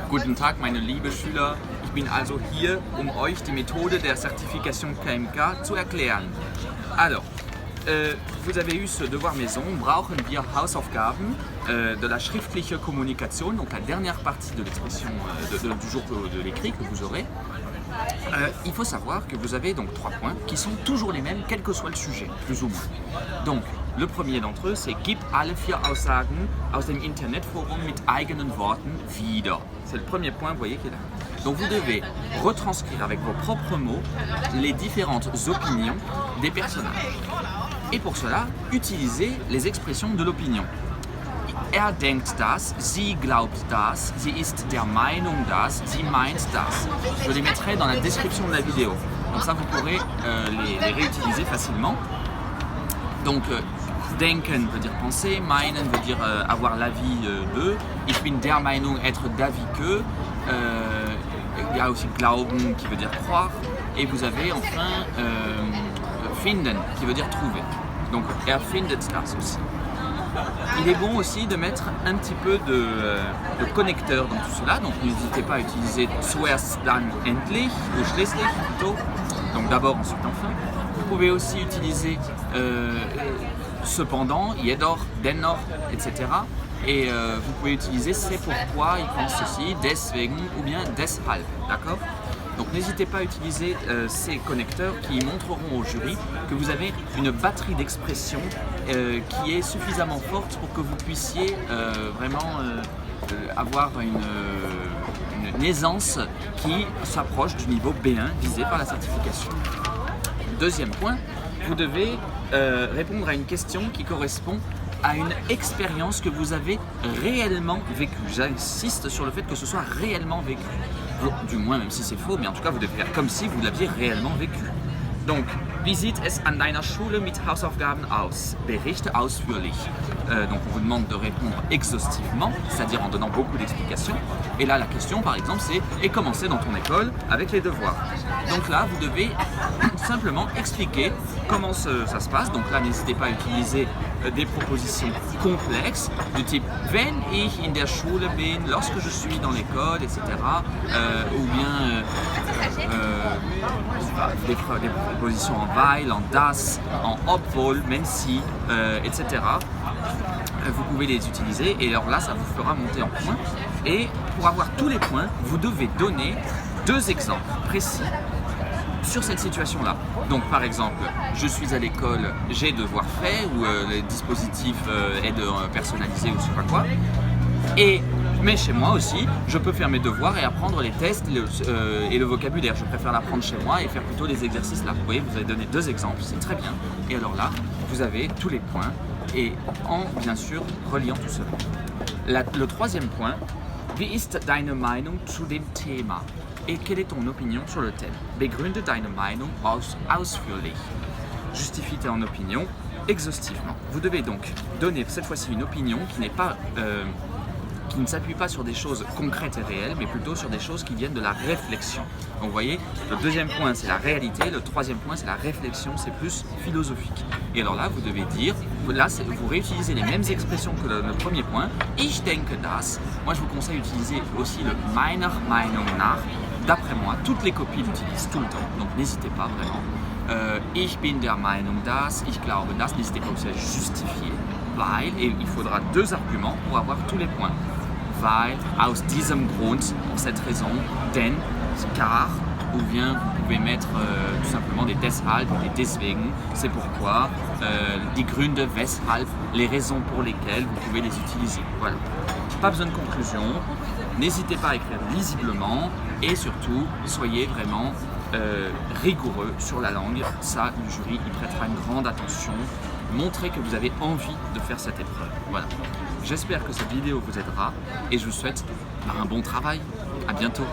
Guten Tag, meine lieben Schüler. Ich bin also hier, um euch die Methode der Certification KMK zu erklären. Alors, vous avez eu ce devoir maison. Brauchen wir Hausaufgaben de la schriftliche Kommunikation, donc la dernière partie de l'expression du jour de l'écrit que vous aurez. Il faut savoir que vous avez donc 3 points qui sont toujours les mêmes, quel que soit le sujet, plus ou moins. Donc, le premier d'entre eux, c'est Gib alle 4 Aussagen aus dem Internetforum mit eigenen Worten wieder. C'est le premier point, vous voyez, qui est là. Donc, vous devez retranscrire avec vos propres mots les différentes opinions des personnages. Et pour cela, utilisez les expressions de l'opinion. Er denkt das, sie glaubt das, sie ist der Meinung das, sie meint das. Je les mettrai dans la description de la vidéo. Comme ça, vous pourrez les réutiliser facilement. Donc, denken veut dire penser, meinen veut dire avoir l'avis de, ich bin der Meinung, être d'avis que. Il y a aussi glauben qui veut dire croire. Et vous avez enfin finden qui veut dire trouver. Donc, er findet das aussi. Il est bon aussi de mettre un petit peu de connecteur dans tout cela, donc n'hésitez pas à utiliser zuerst, dann, endlich ou schließlich plutôt, donc d'abord, ensuite, enfin. Vous pouvez aussi utiliser cependant, jedoch, dennoch, etc. Et vous pouvez utiliser c'est pourquoi, il pense ceci, deswegen ou bien deshalb, d'accord? Donc n'hésitez pas à utiliser ces connecteurs qui montreront au jury que vous avez une batterie d'expression qui est suffisamment forte pour que vous puissiez vraiment avoir une aisance qui s'approche du niveau B1 visé par la certification. Deuxième point, vous devez répondre à une question qui correspond à une expérience que vous avez réellement vécue. J'insiste sur le fait que ce soit réellement vécu. Du moins, même si c'est faux, mais en tout cas, vous devez faire comme si vous l'aviez réellement vécu. Donc, wie sieht es an deiner Schule mit Hausaufgaben aus? Berichte ausführlich. Donc, on vous demande de répondre exhaustivement, c'est-à-dire en donnant beaucoup d'explications. Et là, la question, par exemple, c'est « Et comment c'est dans ton école avec les devoirs ?» Donc là, vous devez simplement expliquer comment ça se passe. Donc là, n'hésitez pas à utiliser des propositions complexes du type « Wenn ich in der Schule bin », lorsque je suis dans l'école, etc. Ou bien des propositions en weil, en das, en obwohl, même si, etc. Vous pouvez les utiliser et alors là, ça vous fera monter en points. Et pour avoir tous les points, vous devez donner 2 exemples précis sur cette situation-là. Donc par exemple, je suis à l'école, j'ai devoir fait, ou le dispositif est personnalisé ou je sais pas quoi. Mais chez moi aussi, je peux faire mes devoirs et apprendre les tests et le vocabulaire. Je préfère l'apprendre chez moi et faire plutôt des exercices là. Vous voyez, vous avez donné 2 exemples, c'est très bien. Et alors là, vous avez tous les points et en, bien sûr, reliant tout cela. Le troisième point, wie ist deine Meinung zu dem Thema? Et quelle est ton opinion sur le thème? Begründe deine Meinung ausführlich. Justifie ton opinion exhaustivement. Vous devez donc donner cette fois-ci une opinion qui n'est pas qui ne s'appuie pas sur des choses concrètes et réelles, mais plutôt sur des choses qui viennent de la réflexion. Donc vous voyez, le deuxième point c'est la réalité, le troisième point c'est la réflexion, c'est plus philosophique. Et alors là, vous devez dire, là vous réutilisez les mêmes expressions que le premier point, ich denke das. Moi je vous conseille d'utiliser aussi le meiner Meinung nach. D'après moi, toutes les copies l'utilisent tout le temps, donc n'hésitez pas vraiment. Ich bin der Meinung das, ich glaube das, n'hésitez pas aussi à justifier. Weil, et il faudra 2 arguments pour avoir tous les points. Weil, aus diesem Grund, pour cette raison, denn, car, ou bien vous pouvez mettre tout simplement des deshalb, des deswegen, c'est pourquoi, die Gründe, weshalb, les raisons pour lesquelles vous pouvez les utiliser. Voilà. Pas besoin de conclusion, n'hésitez pas à écrire lisiblement et surtout, soyez vraiment rigoureux sur la langue. Ça, le jury y prêtera une grande attention. Montrez que vous avez envie de faire cette épreuve. Voilà. J'espère que cette vidéo vous aidera et je vous souhaite un bon travail. À bientôt.